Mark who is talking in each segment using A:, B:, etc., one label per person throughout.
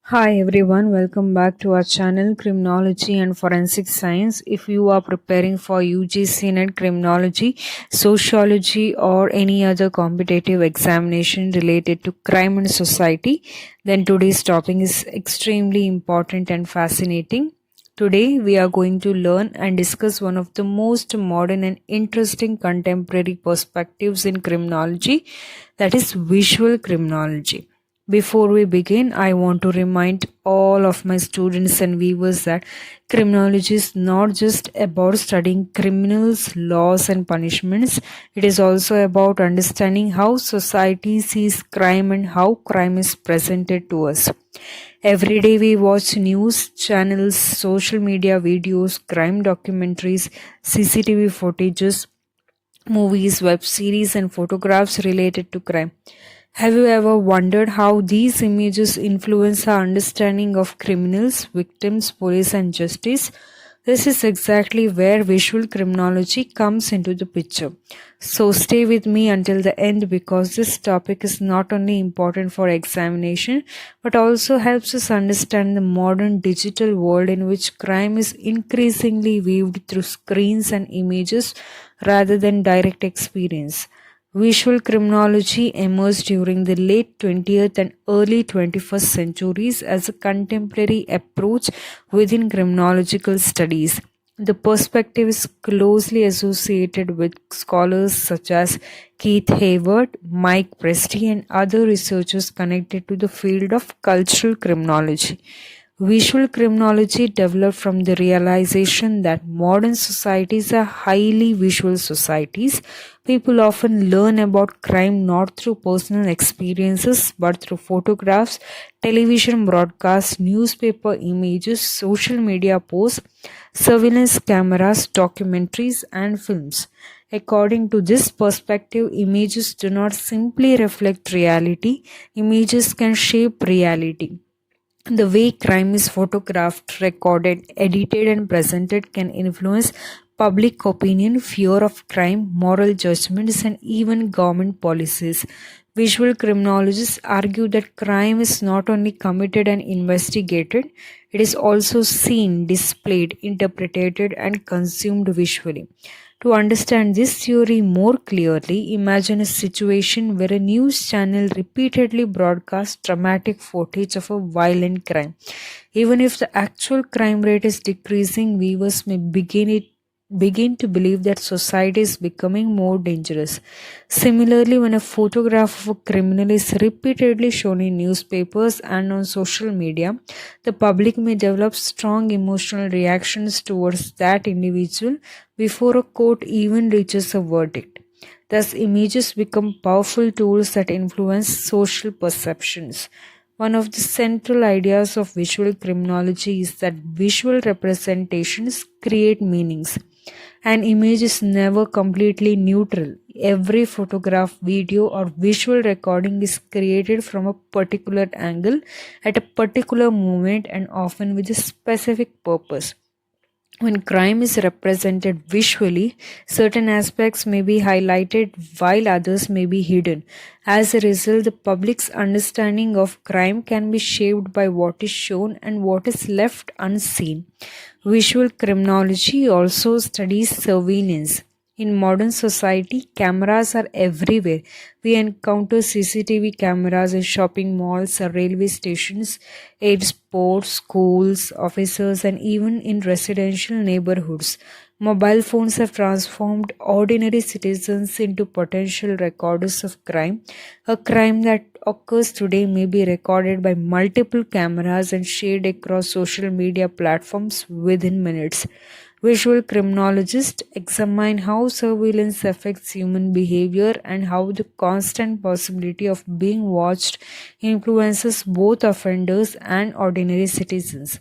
A: Hi everyone, welcome back to our channel Criminology and Forensic Science. If you are preparing for UGC NET Criminology, Sociology or any other competitive examination related to crime and society, then today's topic is extremely important and fascinating. Today we are going to learn and discuss one of the most modern and interesting contemporary perspectives in criminology, that is visual criminology. Before we begin, I want to remind all of my students and viewers that criminology is not just about studying criminals, laws, and punishments. It is also about understanding how society sees crime and how crime is presented to us. Every day we watch news channels, social media videos, crime documentaries, CCTV footages, movies, web series, and photographs related to crime. Have you ever wondered how these images influence our understanding of criminals, victims, police, and justice? This is exactly where visual criminology comes into the picture. So stay with me until the end because this topic is not only important for examination but also helps us understand the modern digital world in which crime is increasingly viewed through screens and images rather than direct experience. Visual criminology emerged during the late 20th and early 21st centuries as a contemporary approach within criminological studies. The perspective is closely associated with scholars such as Keith Hayward, Mike Presdee, and other researchers connected to the field of cultural criminology. Visual criminology developed from the realization that modern societies are highly visual societies. People often learn about crime not through personal experiences but through photographs, television broadcasts, newspaper images, social media posts, surveillance cameras, documentaries, and films. According to this perspective, images do not simply reflect reality, images can shape reality. The way crime is photographed, recorded, edited, and presented can influence public opinion, fear of crime, moral judgments, and even government policies. Visual criminologists argue that crime is not only committed and investigated, it is also seen, displayed, interpreted, and consumed visually. To understand this theory more clearly, imagine a situation where a news channel repeatedly broadcasts dramatic footage of a violent crime. Even if the actual crime rate is decreasing, viewers may begin to believe that society is becoming more dangerous. Similarly, when a photograph of a criminal is repeatedly shown in newspapers and on social media, the public may develop strong emotional reactions towards that individual before a court even reaches a verdict. Thus, images become powerful tools that influence social perceptions. One of the central ideas of visual criminology is that visual representations create meanings. An image is never completely neutral. Every photograph, video, or visual recording is created from a particular angle at a particular moment and often with a specific purpose. When crime is represented visually, certain aspects may be highlighted while others may be hidden. As a result, the public's understanding of crime can be shaped by what is shown and what is left unseen. Visual criminology also studies surveillance. In modern society, cameras are everywhere. We encounter CCTV cameras in shopping malls or railway stations, airports, schools, offices, and even in residential neighborhoods. Mobile phones have transformed ordinary citizens into potential recorders of crime. A crime that occurs today may be recorded by multiple cameras and shared across social media platforms within minutes. Visual criminologists examine how surveillance affects human behavior and how the constant possibility of being watched influences both offenders and ordinary citizens.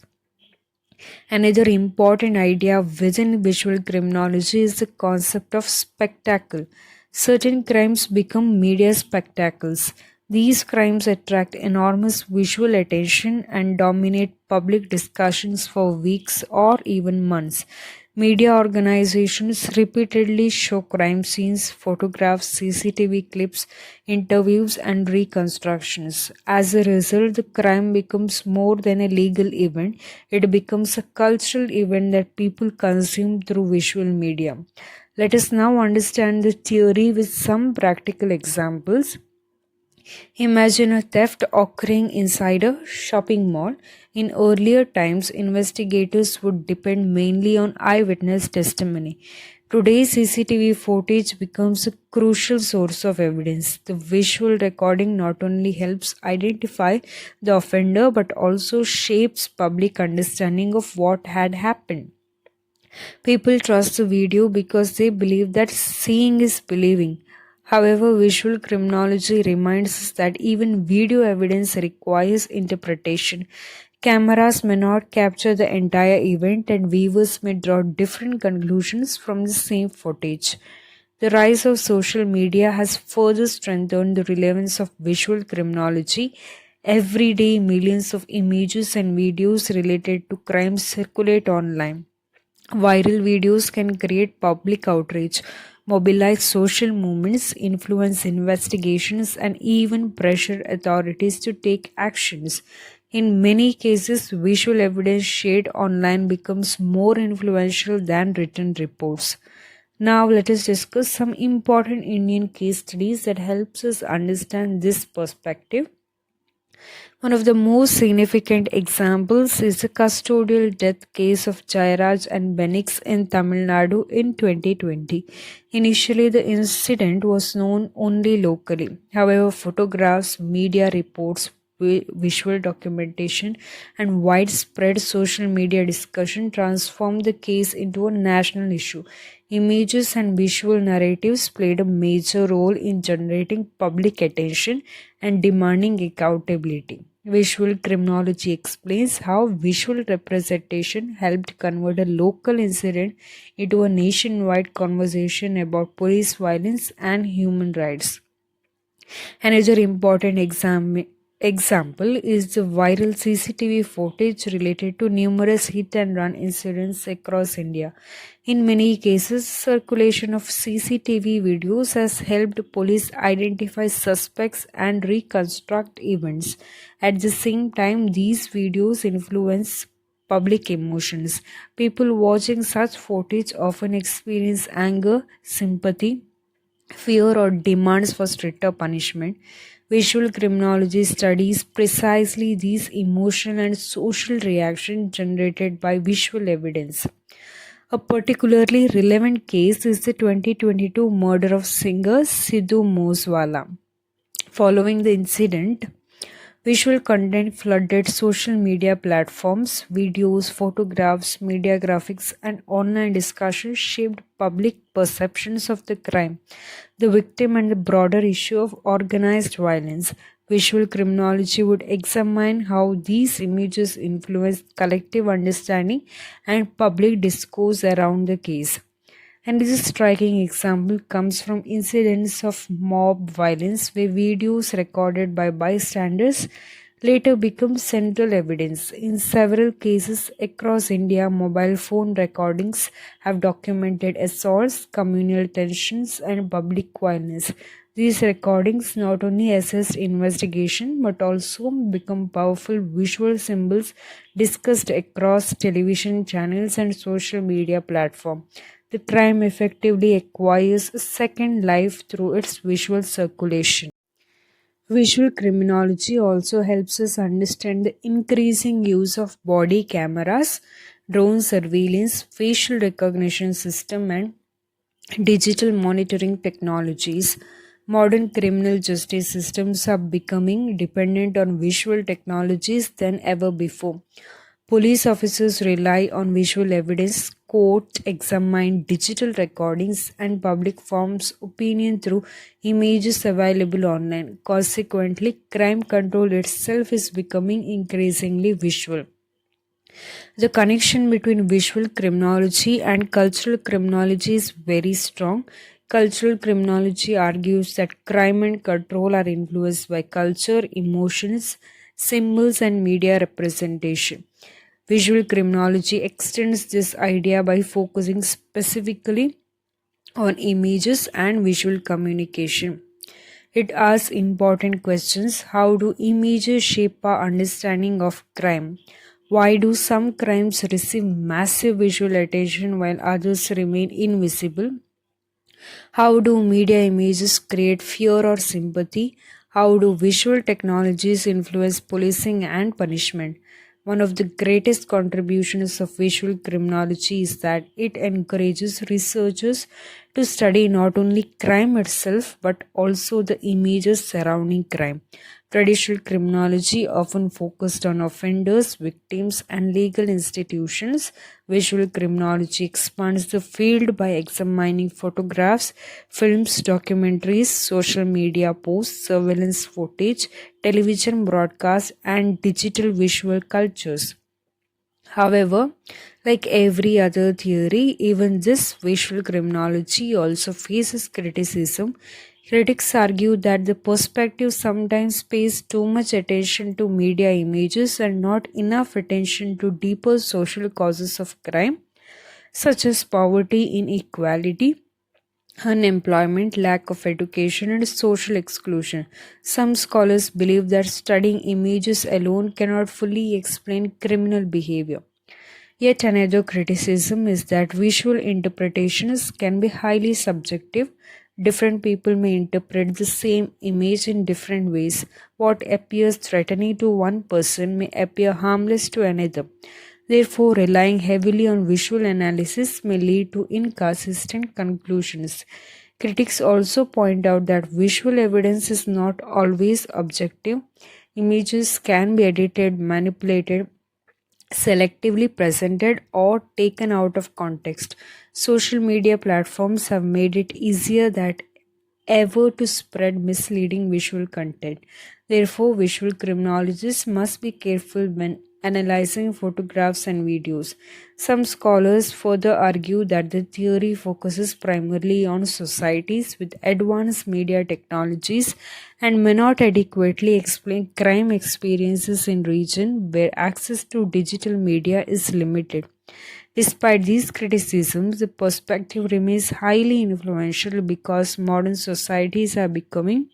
A: Another important idea within visual criminology is the concept of spectacle. Certain crimes become media spectacles. These crimes attract enormous visual attention and dominate public discussions for weeks or even months. Media organizations repeatedly show crime scenes, photographs, CCTV clips, interviews, and reconstructions. As a result, the crime becomes more than a legal event, it becomes a cultural event that people consume through visual media. Let us now understand the theory with some practical examples. Imagine a theft occurring inside a shopping mall. In earlier times, investigators would depend mainly on eyewitness testimony. Today, CCTV footage becomes a crucial source of evidence. The visual recording not only helps identify the offender but also shapes public understanding of what had happened. People trust the video because they believe that seeing is believing. However, visual criminology reminds us that even video evidence requires interpretation. Cameras may not capture the entire event, and viewers may draw different conclusions from the same footage. The rise of social media has further strengthened the relevance of visual criminology. Every day, millions of images and videos related to crimes circulate online. Viral videos can create public outrage, mobilize social movements, influence investigations, and even pressure authorities to take actions. In many cases, visual evidence shared online becomes more influential than written reports. Now, let us discuss some important Indian case studies that helps us understand this perspective. One of the most significant examples is the custodial death case of Jairaj and Benix in Tamil Nadu in 2020. Initially, the incident was known only locally. However, photographs, media reports, visual documentation, and widespread social media discussion transformed the case into a national issue. Images and visual narratives played a major role in generating public attention and demanding accountability. Visual criminology explains how visual representation helped convert a local incident into a nationwide conversation about police violence and human rights. Another important example is the viral CCTV footage related to numerous hit and run incidents across India. In many cases, circulation of CCTV videos has helped police identify suspects and reconstruct events. At the same time, these videos influence public emotions. People watching such footage often experience anger, sympathy, fear, or demands for stricter punishment. Visual criminology studies precisely these emotional and social reactions generated by visual evidence. A particularly relevant case is the 2022 murder of singer Sidhu Moosewala. Following the incident, visual content flooded social media platforms. Videos, photographs, media graphics, and online discussions shaped public perceptions of the crime, the victim, and the broader issue of organized violence. Visual criminology would examine how these images influence collective understanding and public discourse around the case. And this striking example comes from incidents of mob violence where videos recorded by bystanders later become central evidence. In several cases across India, mobile phone recordings have documented assaults, communal tensions, and public violence. These recordings not only assist investigation but also become powerful visual symbols discussed across television channels and social media platforms. The crime effectively acquires a second life through its visual circulation. Visual criminology also helps us understand the increasing use of body cameras, drone surveillance, facial recognition system, and digital monitoring technologies. Modern criminal justice systems are becoming dependent on visual technologies than ever before. Police officers rely on visual evidence, court examine digital recordings, and public forms opinion through images available online. Consequently, crime control itself is becoming increasingly visual. The connection between visual criminology and cultural criminology is very strong. Cultural criminology argues that crime and control are influenced by culture, emotions, symbols, and media representation. Visual criminology extends this idea by focusing specifically on images and visual communication. It asks important questions. How do images shape our understanding of crime? Why do some crimes receive massive visual attention while others remain invisible? How do media images create fear or sympathy? How do visual technologies influence policing and punishment? One of the greatest contributions of visual criminology is that it encourages researchers to study not only crime itself but also the images surrounding crime. Traditional criminology often focused on offenders, victims, and legal institutions. Visual criminology expands the field by examining photographs, films, documentaries, social media posts, surveillance footage, television broadcasts, and digital visual cultures. However, like every other theory, even this visual criminology also faces criticism. Critics argue that the perspective sometimes pays too much attention to media images and not enough attention to deeper social causes of crime, such as poverty, inequality, unemployment, lack of education, and social exclusion. Some scholars believe that studying images alone cannot fully explain criminal behavior. Yet another criticism is that visual interpretations can be highly subjective. Different people may interpret the same image in different ways. What appears threatening to one person may appear harmless to another. Therefore, relying heavily on visual analysis may lead to inconsistent conclusions. Critics also point out that visual evidence is not always objective. Images can be edited, manipulated, selectively presented, or taken out of context. Social media platforms have made it easier than ever to spread misleading visual content. Therefore, visual criminologists must be careful when analyzing photographs and videos. Some scholars further argue that the theory focuses primarily on societies with advanced media technologies and may not adequately explain crime experiences in regions where access to digital media is limited. Despite these criticisms, the perspective remains highly influential because modern societies are becoming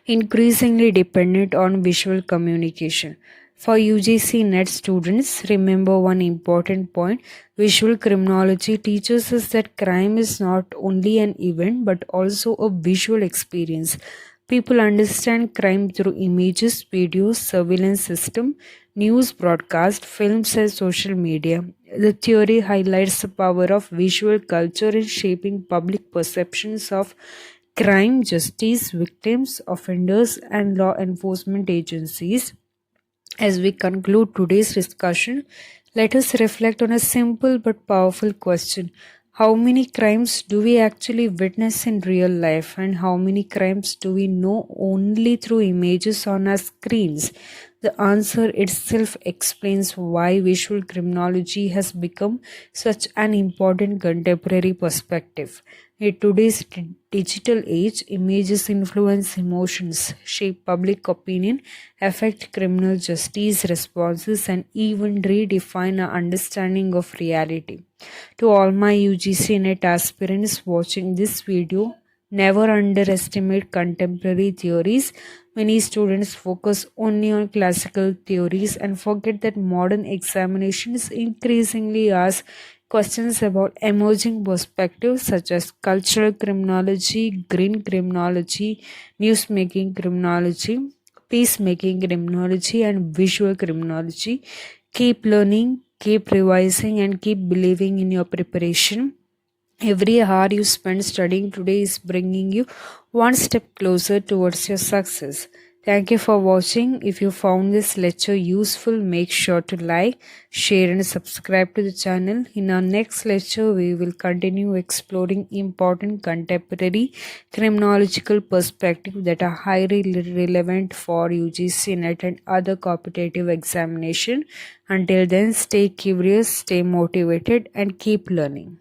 A: increasingly dependent on visual communication. For UGC NET students, remember one important point. Visual criminology teaches us that crime is not only an event but also a visual experience. People understand crime through images, videos, surveillance system, news broadcast, films, and social media. The theory highlights the power of visual culture in shaping public perceptions of crime, justice, victims, offenders, and law enforcement agencies. As we conclude today's discussion, let us reflect on a simple but powerful question. How many crimes do we actually witness in real life, and how many crimes do we know only through images on our screens? The answer itself explains why visual criminology has become such an important contemporary perspective. In today's digital age, images influence emotions, shape public opinion, affect criminal justice responses, and even redefine our understanding of reality. To all my UGC NET aspirants watching this video, never underestimate contemporary theories. Many students focus only on classical theories and forget that modern examinations increasingly ask questions about emerging perspectives such as cultural criminology, green criminology, newsmaking criminology, peacemaking criminology, and visual criminology. Keep learning, keep revising, and keep believing in your preparation. Every hour you spend studying today is bringing you one step closer towards your success. Thank you for watching. If you found this lecture useful, make sure to like, share, and subscribe to the channel. In our next lecture, we will continue exploring important contemporary criminological perspectives that are highly relevant for UGC NET and other competitive examination. Until then, stay curious, stay motivated, and keep learning.